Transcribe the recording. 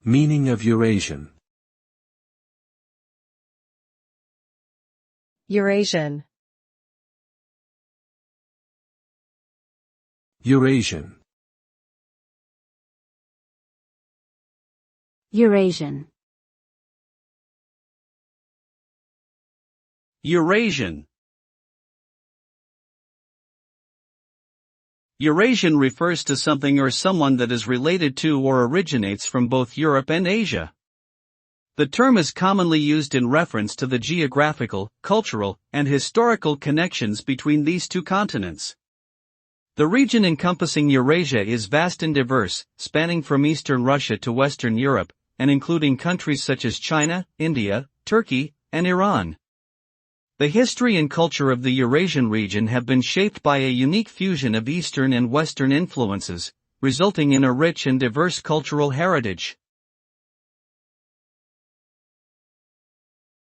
Meaning of Eurasian. Eurasian. Eurasian. Eurasian. Eurasian. Eurasian refers to something or someone that is related to or originates from both Europe and Asia. The term is commonly used in reference to the geographical, cultural, and historical connections between these two continents. The region encompassing Eurasia is vast and diverse, spanning from eastern Russia to western Europe, and including countries such as China, India, Turkey, and Iran. The history and culture of the Eurasian region have been shaped by a unique fusion of Eastern and Western influences, resulting in a rich and diverse cultural heritage.